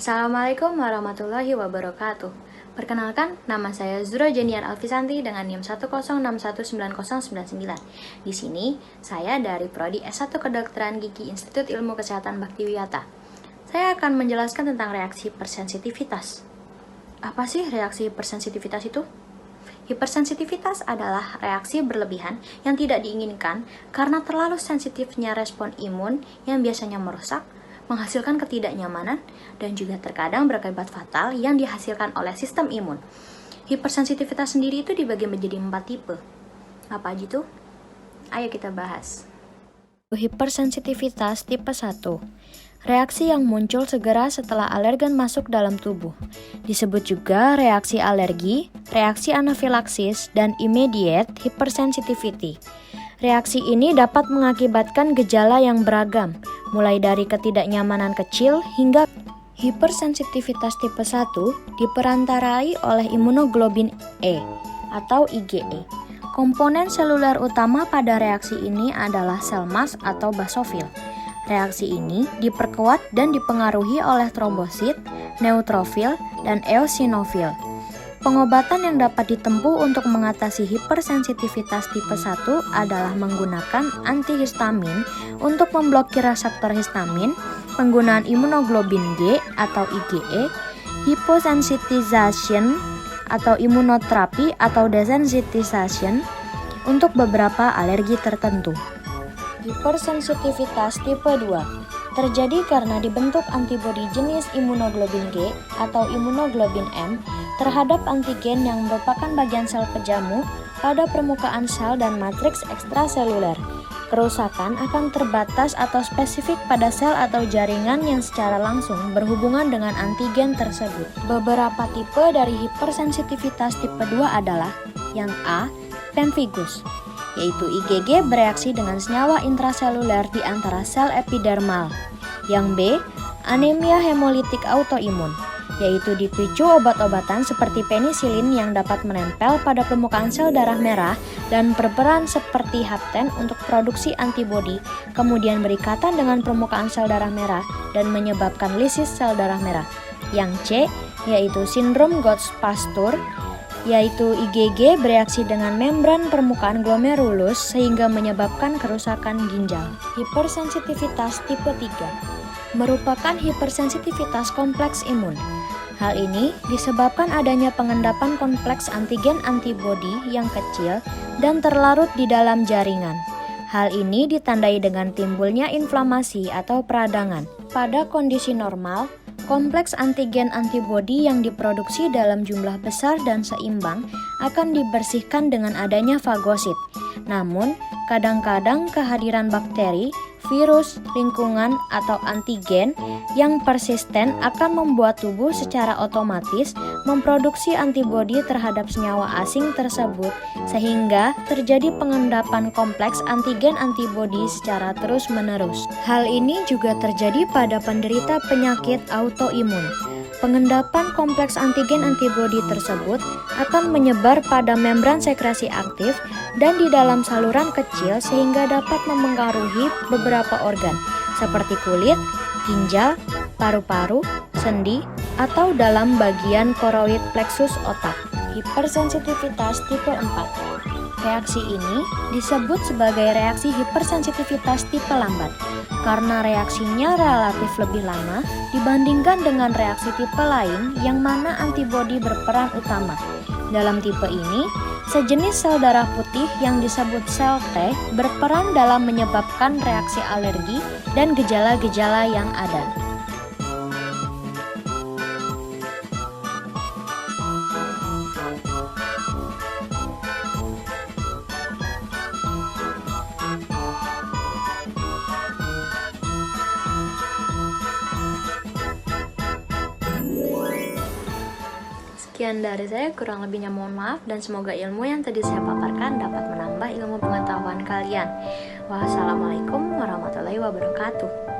Assalamualaikum warahmatullahi wabarakatuh. Perkenalkan, nama saya Zura Jeniar Alfisanti dengan NIM 1061999. Di sini, saya dari Prodi S1 Kedokteran Gigi Institut Ilmu Kesehatan Baktiwiyata. Saya akan menjelaskan tentang reaksi hipersensitivitas. Apa sih reaksi hipersensitivitas itu? Hipersensitivitas adalah reaksi berlebihan yang tidak diinginkan karena terlalu sensitifnya respon imun yang biasanya merusak, menghasilkan ketidaknyamanan, dan juga terkadang berakibat fatal yang dihasilkan oleh sistem imun. Hipersensitivitas sendiri itu dibagi menjadi 4 tipe. Apa aja itu? Ayo kita bahas. Hipersensitivitas tipe 1. Reaksi yang muncul segera setelah alergen masuk dalam tubuh. Disebut juga reaksi alergi, reaksi anafilaksis, dan immediate hypersensitivity. Reaksi ini dapat mengakibatkan gejala yang beragam, mulai dari ketidaknyamanan kecil hingga hipersensitivitas tipe 1 diperantarai oleh imunoglobin E atau IgE. Komponen seluler utama pada reaksi ini adalah sel mas atau basofil. Reaksi ini diperkuat dan dipengaruhi oleh trombosit, neutrofil, dan eosinofil. Pengobatan yang dapat ditempuh untuk mengatasi hipersensitivitas tipe 1 adalah menggunakan antihistamin untuk memblokir reseptor histamin, penggunaan imunoglobin G atau IgE, hyposensitization atau imunoterapi atau desensitization untuk beberapa alergi tertentu. Hipersensitivitas tipe 2 terjadi karena dibentuk antibodi jenis imunoglobin G atau imunoglobin M terhadap antigen yang merupakan bagian sel pejamu pada permukaan sel dan matriks ekstraseluler. Kerusakan akan terbatas atau spesifik pada sel atau jaringan yang secara langsung berhubungan dengan antigen tersebut. Beberapa tipe dari hipersensitivitas tipe 2 adalah yang A, pemphigus, yaitu IgG bereaksi dengan senyawa intraseluler di antara sel epidermal. Yang B, anemia hemolitik autoimun, yaitu dipicu obat-obatan seperti penisilin yang dapat menempel pada permukaan sel darah merah dan berperan seperti hapten untuk produksi antibodi, kemudian berikatan dengan permukaan sel darah merah dan menyebabkan lisis sel darah merah. Yang C, yaitu sindrom Gotts-Pastur, yaitu IgG bereaksi dengan membran permukaan glomerulus sehingga menyebabkan kerusakan ginjal. Hipersensitivitas tipe 3 merupakan hipersensitivitas kompleks imun. Hal ini disebabkan adanya pengendapan kompleks antigen antibodi yang kecil dan terlarut di dalam jaringan. Hal ini ditandai dengan timbulnya inflamasi atau peradangan. Pada kondisi normal, kompleks antigen antibodi yang diproduksi dalam jumlah besar dan seimbang akan dibersihkan dengan adanya fagosit. Namun, kadang-kadang kehadiran bakteri, virus, lingkungan, atau antigen yang persisten akan membuat tubuh secara otomatis memproduksi antibodi terhadap senyawa asing tersebut sehingga terjadi pengendapan kompleks antigen antibodi secara terus-menerus. Hal ini juga terjadi pada penderita penyakit autoimun. Pengendapan kompleks antigen antibodi tersebut akan menyebar pada membran sekresi aktif dan di dalam saluran kecil sehingga dapat memengaruhi beberapa organ seperti kulit, ginjal, paru-paru, sendi, atau dalam bagian koroid plexus otak. Hipersensitivitas tipe 4. Reaksi ini disebut sebagai reaksi hipersensitivitas tipe lambat karena reaksinya relatif lebih lama dibandingkan dengan reaksi tipe lain yang mana antibodi berperan utama. Dalam tipe ini, sejenis sel darah putih yang disebut sel T berperan dalam menyebabkan reaksi alergi dan gejala-gejala yang ada. Sekian dari saya, kurang lebihnya mohon maaf dan semoga ilmu yang tadi saya paparkan dapat menambah ilmu pengetahuan kalian. Wassalamualaikum warahmatullahi wabarakatuh.